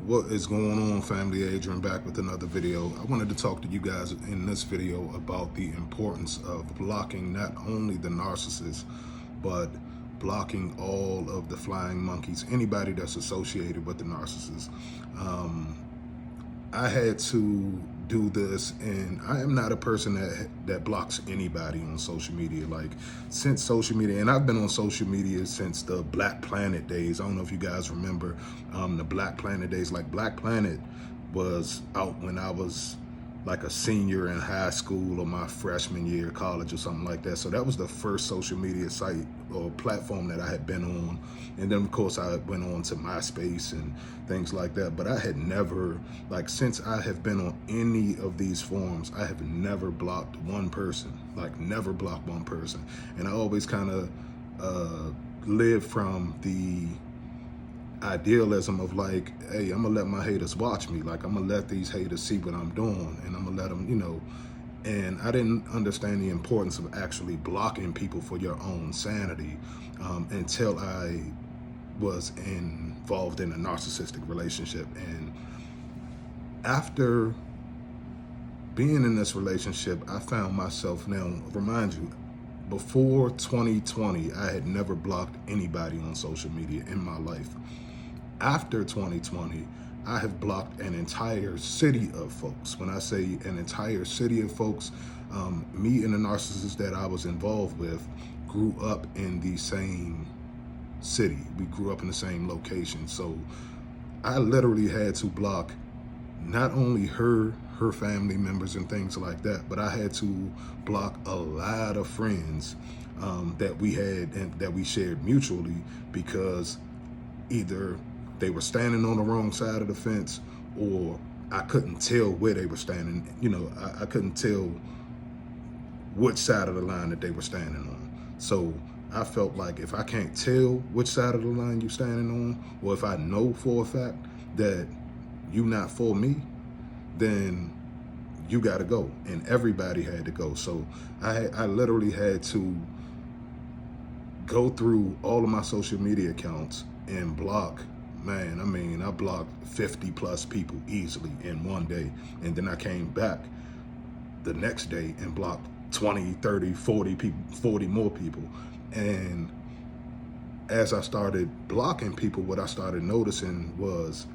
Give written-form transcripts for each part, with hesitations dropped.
What is going on, family? Adrian back with another video. I wanted to talk to you guys in this video about the importance of blocking not only the narcissist, but blocking all of the flying monkeys, anybody that's associated with the narcissist. I had to do this, and I am not a person that blocks anybody on social media. Like, since social media, and I've been on social media since the Black Planet days. I don't know if you guys remember the Black Planet days. Like, Black Planet was out when I was like a senior in high school or my freshman year of college or something like that. So that was the first social media site or platform that I had been on. And then of course I went on to MySpace and things like that. But I had never, like, since I have been on any of these forums, I have never blocked one person, like never blocked one person. And I always kind of lived from the idealism of like, hey, I'm gonna let my haters watch me. Like, I'm gonna let these haters see what I'm doing, and I'm gonna let them, and I didn't understand the importance of actually blocking people for your own sanity until I was involved in a narcissistic relationship. And after being in this relationship, I found myself, now remind you, before 2020, I had never blocked anybody on social media in my life. After 2020, I have blocked an entire city of folks. When I say an entire city of folks, me and the narcissist that I was involved with grew up in the same city. We grew up in the same location. So I literally had to block not only her family members and things like that, but I had to block a lot of friends that we had and that we shared mutually, because either they were standing on the wrong side of the fence, or I couldn't tell where they were standing. I couldn't tell which side of the line that they were standing on. So I felt like, if I can't tell which side of the line you're standing on, or if I know for a fact that you not for me, then you got to go. And everybody had to go. So I literally had to go through all of my social media accounts and block, man, I mean, I blocked 50 plus people easily in one day. And then I came back the next day and blocked 20, 30, 40 people, 40 more people. And as I started blocking people, what I started noticing was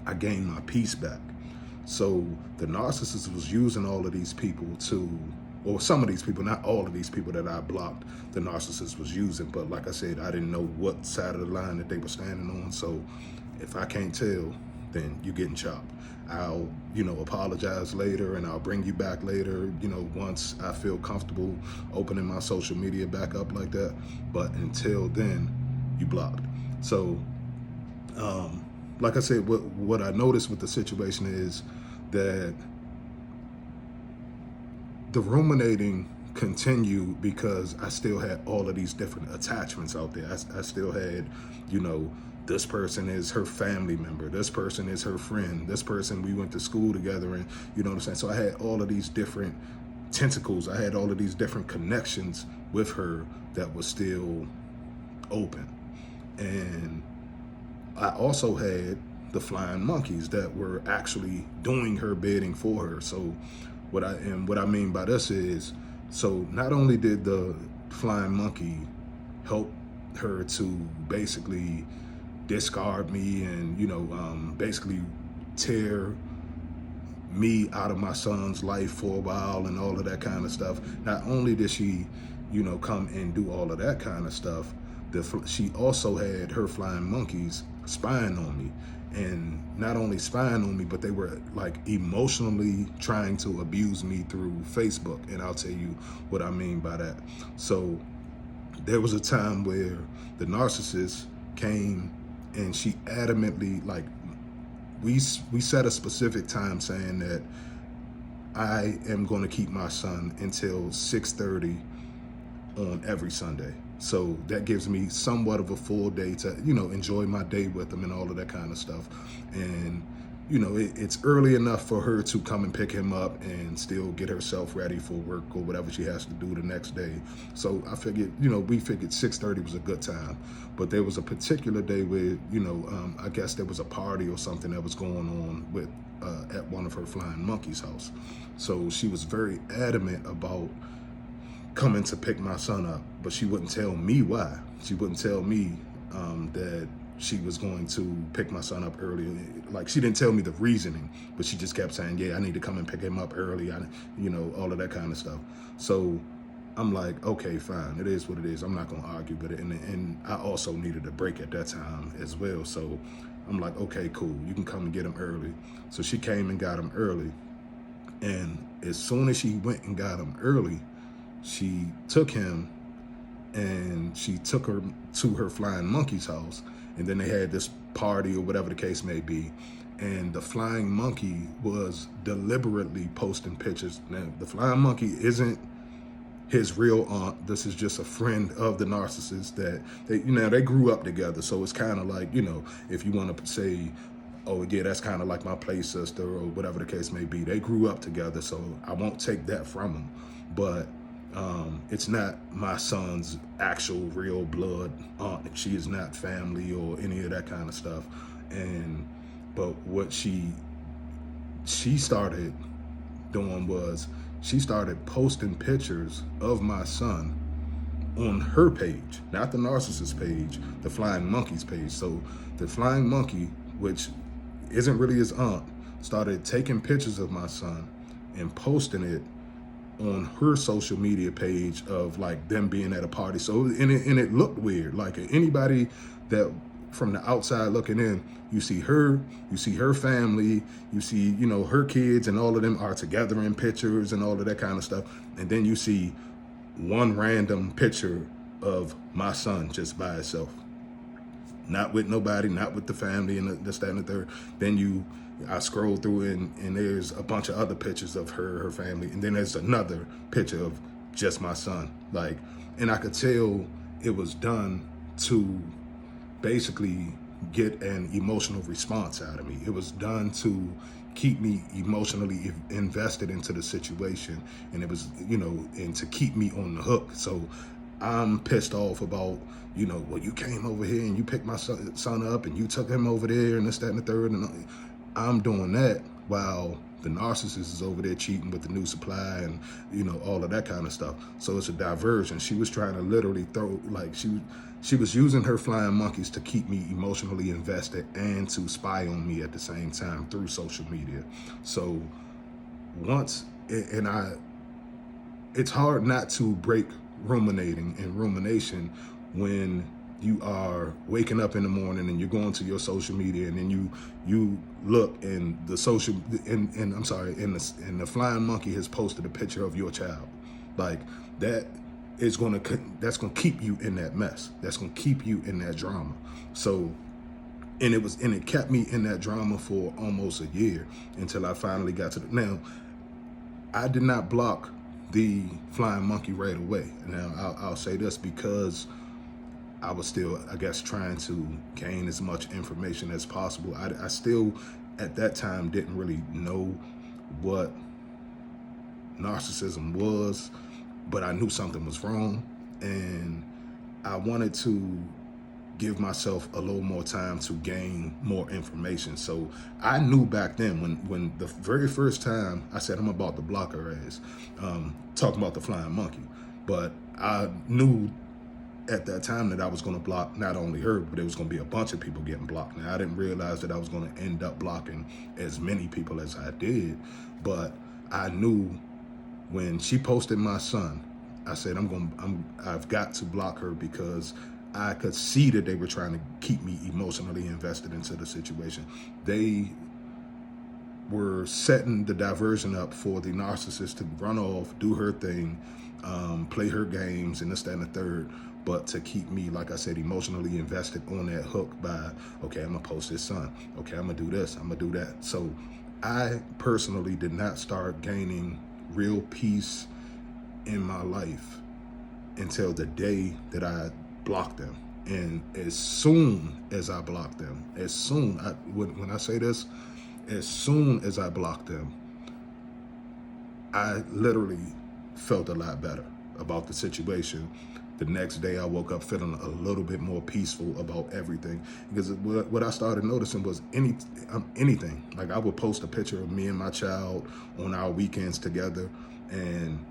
I gained my peace back. So the narcissist was using all of these people to, or some of these people, not all of these people that I blocked, the narcissist was using. But like I said, I didn't know what side of the line that they were standing on. So if I can't tell, then you're getting chopped. I'll, apologize later, and I'll bring you back later, once I feel comfortable opening my social media back up like that. But until then, you blocked. So, like I said, what I noticed with the situation is that the ruminating continued, because I still had all of these different attachments out there. I still had, this person is her family member, this person is her friend, this person we went to school together, and you know what I'm saying? So I had all of these different tentacles, I had all of these different connections with her that was still open. And I also had the flying monkeys that were actually doing her bidding for her. So what I mean by this is, so not only did the flying monkey help her to basically discard me and basically tear me out of my son's life for a while and all of that kind of stuff. Not only did she come and do all of that kind of stuff, she also had her flying monkeys spying on me. And not only spying on me, but they were like emotionally trying to abuse me through Facebook. And I'll tell you what I mean by that. So there was a time where the narcissist came and she adamantly, like, we set a specific time saying that I am going to keep my son until 6:30 on every Sunday. So that gives me somewhat of a full day to, enjoy my day with him and all of that kind of stuff. And it's early enough for her to come and pick him up and still get herself ready for work or whatever she has to do the next day. So I figured, we figured 6:30 was a good time. But there was a particular day where, I guess there was a party or something that was going on with at one of her flying monkeys' house. So she was very adamant about coming to pick my son up, but she wouldn't tell me why. She wouldn't tell me that she was going to pick my son up early. Like, she didn't tell me the reasoning, but she just kept saying, yeah, I need to come and pick him up early. All of that kind of stuff. So I'm like, okay, fine. It is what it is. I'm not going to argue with it. And I also needed a break at that time as well. So I'm like, okay, cool. You can come and get him early. So she came and got him early. And as soon as she went and got him early, she took him and she took her to her flying monkey's house. And then they had this party or whatever the case may be. And the flying monkey was deliberately posting pictures. Now, the flying monkey isn't his real aunt. This is just a friend of the narcissist that they grew up together. So it's kind of like, if you want to say, oh yeah, that's kind of like my play sister or whatever the case may be. They grew up together, so I won't take that from them. But it's not my son's actual real blood aunt. She is not family or any of that kind of stuff. But what she started doing was she started posting pictures of my son on her page, not the narcissist page, the flying monkey's page. So the flying monkey, which isn't really his aunt, started taking pictures of my son and posting it on her social media page of like them being at a party. So and it looked weird. Like anybody that from the outside looking in, you see her family, you see, her kids and all of them are together in pictures and all of that kind of stuff. And then you see one random picture of my son just by itself. Not with nobody, not with the family and this, that, and the third. Then I scroll through and there's a bunch of other pictures of her family. And then there's another picture of just my son. Like, and I could tell it was done to basically get an emotional response out of me. It was done to keep me emotionally invested into the situation. And it was, and to keep me on the hook. So I'm pissed off about, well, you came over here and you picked my son up and you took him over there and this, that, and the third. And I'm doing that while the narcissist is over there cheating with the new supply and, all of that kind of stuff. So it's a diversion. She was trying to literally throw, like, she was using her flying monkeys to keep me emotionally invested and to spy on me at the same time through social media. So it's hard not to break ruminating and rumination when you are waking up in the morning and you're going to your social media and then you look and the the flying monkey has posted a picture of your child. Like, that's gonna keep you in that mess. That's gonna keep you in that drama. So and it kept me in that drama for almost a year until I finally got to now I did not block the flying monkey right away. Now I'll say this because I was still, I guess, trying to gain as much information as possible. I still, at that time, didn't really know what narcissism was, but I knew something was wrong. And I wanted to give myself a little more time to gain more information. So I knew back then when the very first time I said I'm about to block her ass, talking about the flying monkey, but I knew at that time that I was going to block not only her, but it was going to be a bunch of people getting blocked. Now, I didn't realize that I was going to end up blocking as many people as I did, but I knew when she posted my son, I said, I've got to block her because I could see that they were trying to keep me emotionally invested into the situation. They were setting the diversion up for the narcissist to run off, do her thing, play her games, and this, that, and the third. But to keep me, like I said, emotionally invested on that hook by, okay, I'm gonna post this son. Okay, I'm gonna do this, I'm gonna do that. So I personally did not start gaining real peace in my life until the day that I blocked them. And as soon as I blocked them, when I say this, As soon as I blocked them, I literally felt a lot better about the situation. The next day I woke up feeling a little bit more peaceful about everything, because what I started noticing was anything. Like, I would post a picture of me and my child on our weekends together, and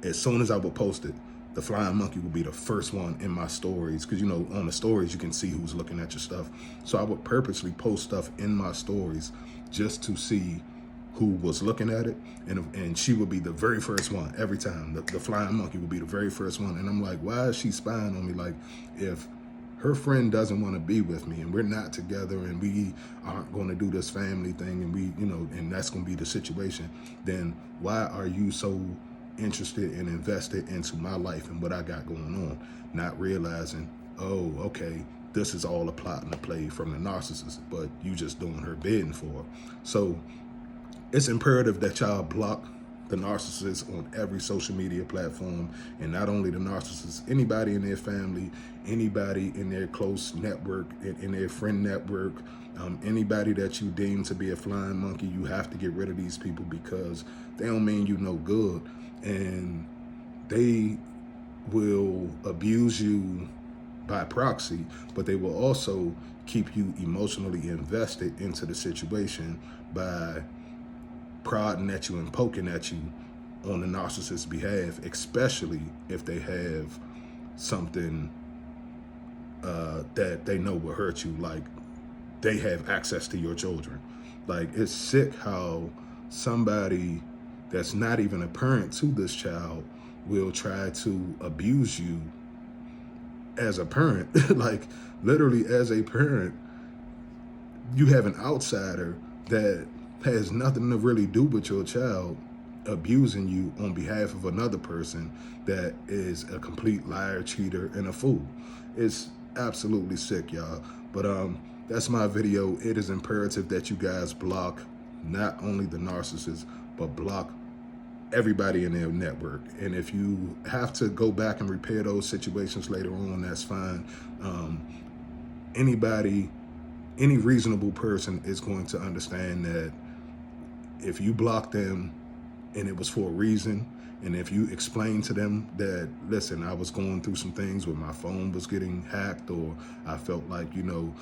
as soon as I would post it, the flying monkey would be the first one in my stories, because, you know, on the stories you can see who's looking at your stuff. So I would purposely post stuff in my stories just to see who was looking at it, and she would be the very first one every time. The flying monkey would be the very first one, and I'm like, why is she spying on me? Like, if her friend doesn't want to be with me and we're not together and we aren't going to do this family thing, and we, you know, and that's going to be the situation, then why are you so interested and invested into my life and what I got going on, not realizing, oh, okay, this is all a plot and a play from the narcissist, but you just doing her bidding for her. So it's imperative that y'all block the narcissist on every social media platform, and not only the narcissist, anybody in their family, anybody in their close network, in their friend network, anybody that you deem to be a flying monkey. You have to get rid of these people, because they don't mean you no good, and they will abuse you by proxy, but they will also keep you emotionally invested into the situation by prodding at you and poking at you on the narcissist's behalf, especially if they have something that they know will hurt you, like they have access to your children. Like, it's sick how somebody that's not even a parent to this child will try to abuse you as a parent. Like, literally, as a parent, you have an outsider that has nothing to really do with your child abusing you on behalf of another person that is a complete liar, cheater, and a fool. It's absolutely sick, y'all. But that's my video. It is imperative that you guys block not only the narcissist, but block everybody in their network. And if you have to go back and repair those situations later on, that's fine. Any reasonable person is going to understand that if you block them and it was for a reason, and if you explain to them that, listen, I was going through some things where my phone was getting hacked, or I felt like, you know,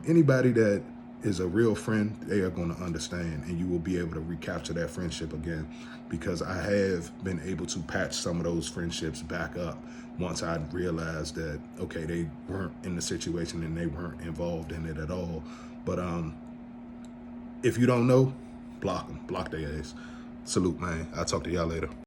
anybody that is a real friend, they are going to understand, and you will be able to recapture that friendship again, because I have been able to patch some of those friendships back up once I realized that, okay, they weren't in the situation and they weren't involved in it at all. But if you don't know, block them, block their ass. Salute, man. I'll talk to y'all later.